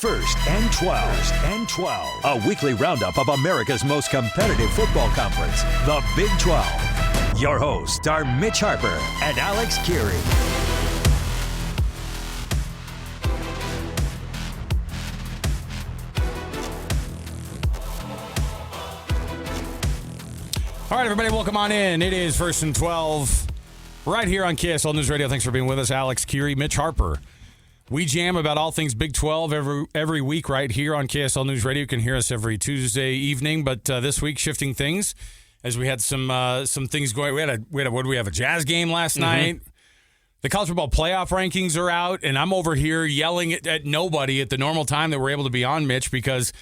First and 12. A weekly roundup of America's most competitive football conference, the Big 12. Your hosts are Mitch Harper and Alex Kirry. All right, everybody, welcome on in. It is First and 12 right here on KSL News Radio. Thanks for being with us. Alex Kirry, Mitch Harper. We jam about all things Big 12 every week right here on KSL News Radio. You can hear us every Tuesday evening, but this week shifting things as we had some things going. We had a jazz game last night. The college football playoff rankings are out, and I'm over here yelling at nobody at the normal time that we're able to be on, Mitch, because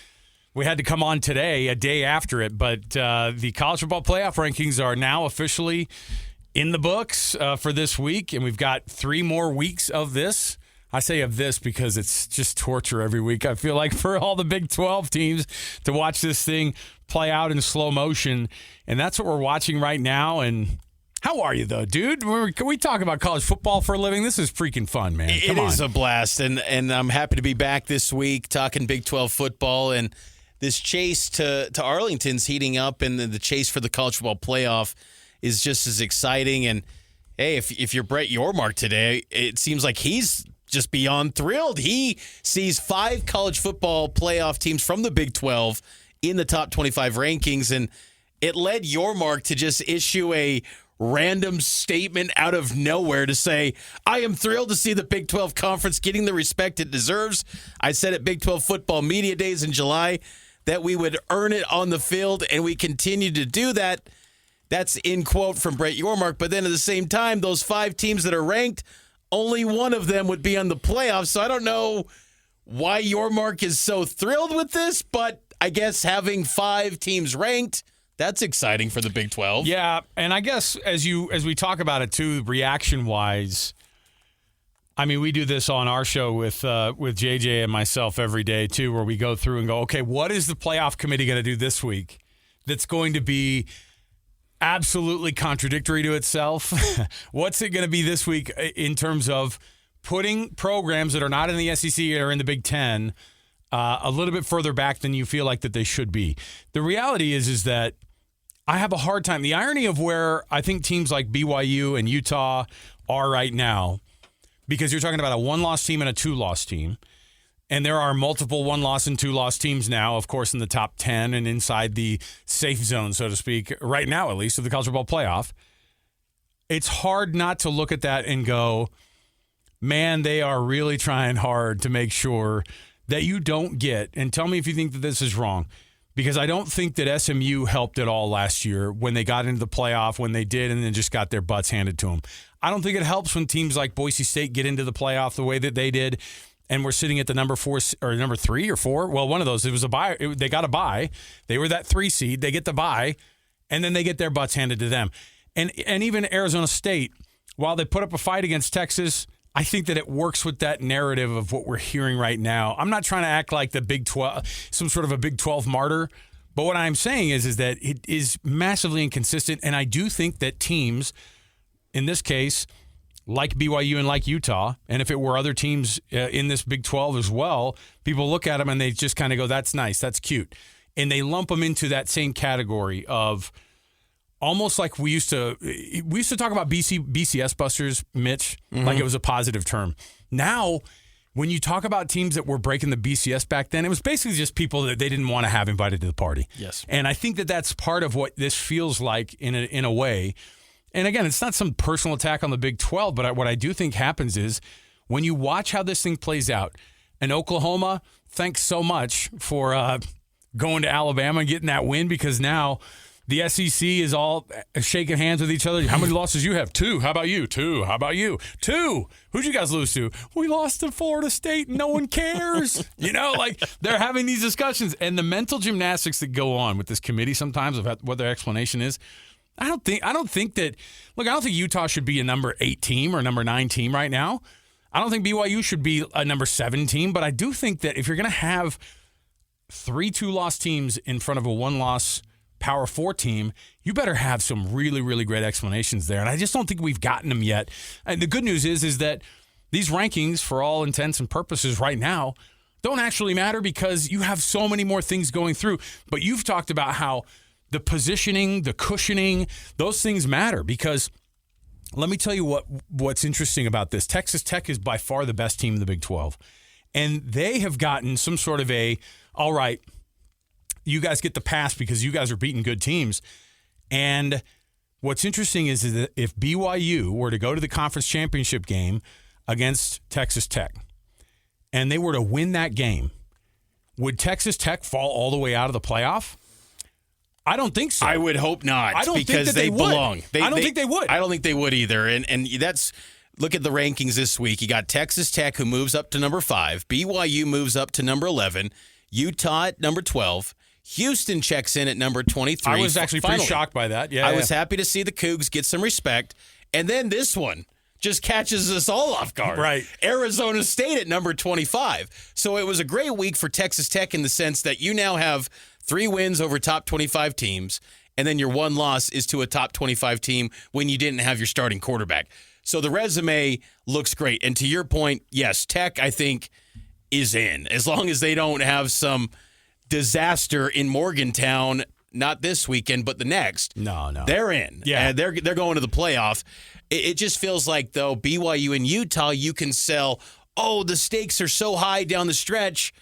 we had to come on today, a day after it. But the college football playoff rankings are now officially in the books for this week, and we've got 3 more weeks of this. I say of this because it's just torture every week. I feel like for all the Big 12 teams to watch this thing play out in slow motion, and that's what we're watching right now. And how are you, though, dude? Can we talk about college football for a living? This is freaking fun, man. It is a blast, and I'm happy to be back this week talking Big 12 football. And this chase to Arlington's heating up, and the chase for the college football playoff is just as exciting. And, hey, if you're Brett Yormark today, it seems like he's just beyond thrilled. He sees 5 college football playoff teams from the Big 12 in the top 25 rankings, and it led Yormark to just issue a random statement out of nowhere to say, I am thrilled to see the Big 12 Conference getting the respect it deserves. I said at Big 12 Football Media Days in July that we would earn it on the field, and we continue to do that. That's in quote from Brett Yormark. But then at the same time, those 5 teams that are ranked, only one of them would be on the playoffs. So I don't know why Yormark is so thrilled with this, but I guess having 5 teams ranked, that's exciting for the Big 12. Yeah, and I guess as we talk about it too, reaction-wise, I mean, we do this on our show with JJ and myself every day too, where we go through and go, okay, what is the playoff committee going to do this week that's going to be absolutely contradictory to itself? What's it going to be this week in terms of putting programs that are not in the SEC or in the Big Ten a little bit further back than you feel like that they should be? The reality is that I have a hard time. The irony of where I think teams like BYU and Utah are right now, because you're talking about a 1-loss team and a 2-loss team. And there are multiple 1-loss and 2-loss teams now, of course, in the top 10 and inside the safe zone, so to speak, right now at least, of the college football playoff. It's hard not to look at that and go, man, they are really trying hard to make sure that you don't get, and tell me if you think that this is wrong, because I don't think that SMU helped at all last year when they got into the playoff, when they did, and then just got their butts handed to them. I don't think it helps when teams like Boise State get into the playoff the way that they did. And we're sitting at the number 4 or number 3 or 4. Well, one of those. It was a bye. They got a bye. They were that 3 seed. They get the bye, and then they get their butts handed to them. And even Arizona State, while they put up a fight against Texas, I think that it works with that narrative of what we're hearing right now. I'm not trying to act like the Big 12, some sort of a Big 12 martyr, but what I'm saying is that it is massively inconsistent. And I do think that teams, in this case, like BYU and like Utah, and if it were other teams in this Big 12 as well, people look at them and they just kind of go, that's nice, that's cute. And they lump them into that same category of almost like we used to talk about BCS busters, Mitch, like it was a positive term. Now, when you talk about teams that were breaking the BCS back then, it was basically just people that they didn't want to have invited to the party. Yes. And I think that that's part of what this feels like in a way. And again, it's not some personal attack on the Big 12, but what I do think happens is when you watch how this thing plays out, and Oklahoma, thanks so much for going to Alabama and getting that win, because now the SEC is all shaking hands with each other. How many losses you have? 2. How about you? 2. How about you? 2. Who'd you guys lose to? We lost to Florida State and no one cares. Like they're having these discussions, and the mental gymnastics that go on with this committee sometimes of what their explanation is. I don't think Utah should be a number 8 team or a number 9 team right now. I don't think BYU should be a number 7 team, but I do think that if you're going to have 3 2-loss teams in front of a 1-loss Power 4 team, you better have some really, really great explanations there. And I just don't think we've gotten them yet. And the good news is that these rankings, for all intents and purposes right now, don't actually matter because you have so many more things going through. But you've talked about how the positioning, the cushioning, those things matter because let me tell you what's interesting about this. Texas Tech is by far the best team in the Big 12. And they have gotten some sort of all right, you guys get the pass because you guys are beating good teams. And what's interesting is that if BYU were to go to the conference championship game against Texas Tech and they were to win that game, would Texas Tech fall all the way out of the playoff? I don't think so. I would hope not. I don't think because that they belong. I don't think they would. I don't think they would either. And that's look at the rankings this week. You got Texas Tech who moves up to number 5. BYU moves up to number 11. Utah at number 12. Houston checks in at number 23. I was actually pretty shocked by that. Yeah, I was happy to see the Cougs get some respect. And then this one just catches us all off guard. Right. Arizona State at number 25. So it was a great week for Texas Tech in the sense that you now have 3 wins over top 25 teams, and then your 1 loss is to a top 25 team when you didn't have your starting quarterback. So the resume looks great. And to your point, yes, Tech, I think, is in. As long as they don't have some disaster in Morgantown, not this weekend, but the next. No. They're in. Yeah. They're going to the playoff. It just feels like, though, BYU and Utah, you can sell, the stakes are so high down the stretch.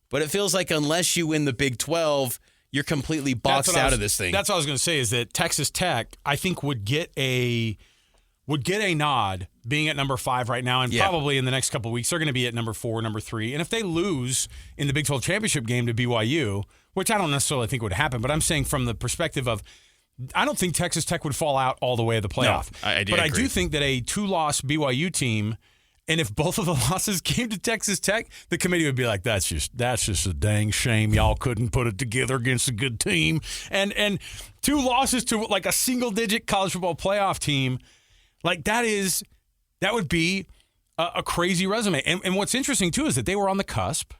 But it feels like unless you win the Big 12, you're completely boxed out of this thing. That's what I was going to say is that Texas Tech, I think, would get a nod being at number 5 right now, and probably in the next couple of weeks they're going to be at number 4, number 3. And if they lose in the Big 12 championship game to BYU, which I don't necessarily think would happen, but I'm saying from the perspective of I don't think Texas Tech would fall out all the way of the playoff. No, I do think that a 2-loss BYU team, and if both of the losses came to Texas Tech, the committee would be like, that's just a dang shame y'all couldn't put it together against a good team. And 2 losses to like a single-digit college football playoff team, like that would be a crazy resume. And what's interesting, too, is that they were on the cusp.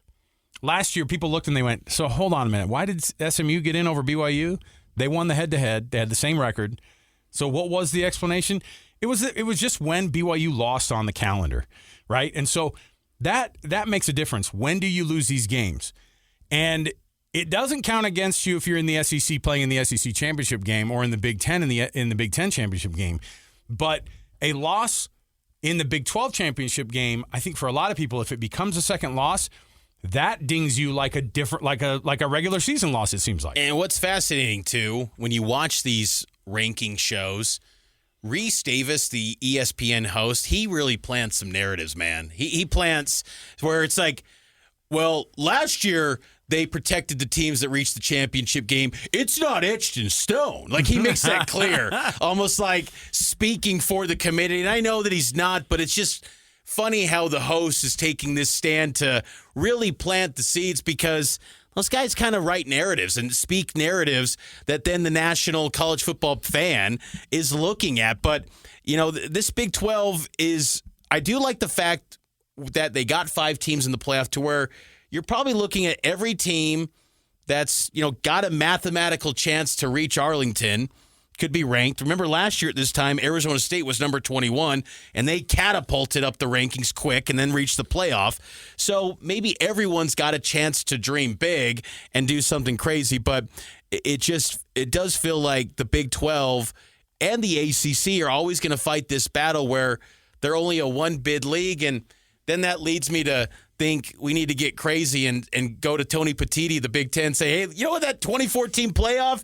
Last year, people looked and they went, so hold on a minute. Why did SMU get in over BYU? They won the head-to-head. They had the same record. So what was the explanation? It was just when BYU lost on the calendar, right? And so that makes a difference. When do you lose these games? And it doesn't count against you if you're in the SEC playing in the SEC championship game or in the Big Ten in the Big Ten championship game. But a loss in the Big 12 championship game, I think for a lot of people, if it becomes a second loss, that dings you like a regular season loss, it seems like. And what's fascinating, too, when you watch these ranking shows, Reese Davis, the ESPN host, he really plants some narratives, man. He plants where it's like, well, last year they protected the teams that reached the championship game. It's not etched in stone. Like, he makes that clear, almost like speaking for the committee. And I know that he's not, but it's just funny how the host is taking this stand to really plant the seeds because those guys kind of write narratives and speak narratives that then the national college football fan is looking at. But, this Big 12 is – I do like the fact that they got 5 teams in the playoff to where you're probably looking at every team that's, got a mathematical chance to reach Arlington could be ranked. Remember last year at this time, Arizona State was number 21, and they catapulted up the rankings quick and then reached the playoff. So maybe everyone's got a chance to dream big and do something crazy, but it does feel like the Big 12 and the ACC are always going to fight this battle where they're only a 1-bid league, and then that leads me to think we need to get crazy and go to Tony Petitti, the Big Ten, say, hey, you know what, that 2014 playoff,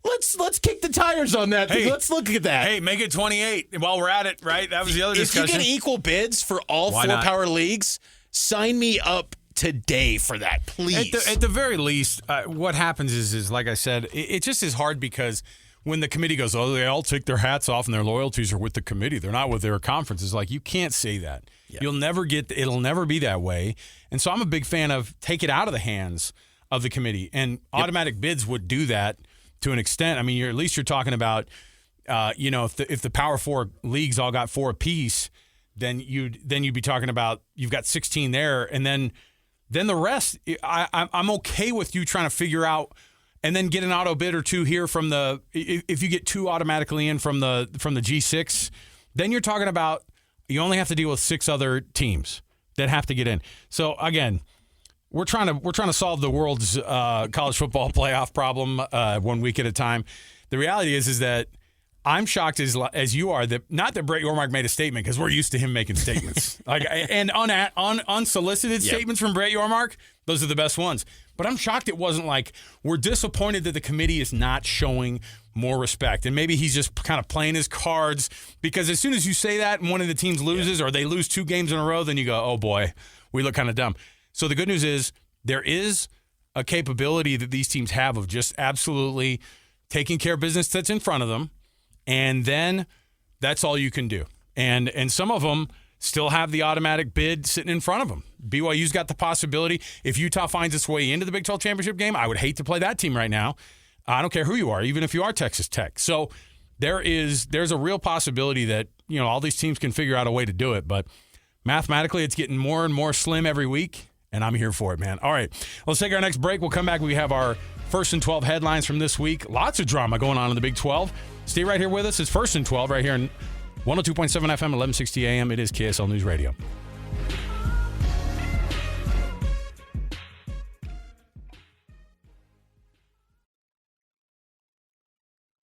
Let's kick the tires on that. Hey, let's look at that. Hey, make it 28 while we're at it, right? That was the other discussion. If you get equal bids for all 4 power leagues, sign me up today for that, please. At the very least, what happens is like I said, it just is hard because when the committee goes, they all take their hats off and their loyalties are with the committee. They're not with their conferences. Like, you can't say that. Yeah. It'll never be that way. And so I'm a big fan of take it out of the hands of the committee. And automatic bids would do that to an extent. I mean, you're talking about, if the Power 4 leagues all got 4 apiece, then you'd be talking about you've got 16 there, and then the rest. I'm okay with you trying to figure out, and then get an auto bid or 2 here from the. If you get 2 automatically in from the G6, then you're talking about you only have to deal with 6 other teams that have to get in. So again, we're trying to solve the world's college football playoff problem 1 week at a time. The reality is that I'm shocked as you are that not that Brett Yormark made a statement, because we're used to him making statements and unsolicited statements from Brett Yormark. Those are the best ones. But I'm shocked it wasn't like, we're disappointed that the committee is not showing more respect. And maybe he's just kind of playing his cards, because as soon as you say that and one of the teams loses or they lose 2 games in a row, then you go, oh boy, we look kind of dumb. So the good news is there is a capability that these teams have of just absolutely taking care of business that's in front of them. And then that's all you can do. And some of them still have the automatic bid sitting in front of them. BYU's got the possibility. If Utah finds its way into the Big 12 championship game, I would hate to play that team right now. I don't care who you are, even if you are Texas Tech. So there's a real possibility that, all these teams can figure out a way to do it. But mathematically, it's getting more and more slim every week, and I'm here for it, man. All right, let's take our next break. We'll come back. We have our First and 12 headlines from this week. Lots of drama going on in the Big 12. Stay right here with us. It's First and 12 right here in 102.7 FM, 1160 AM. It is KSL News Radio.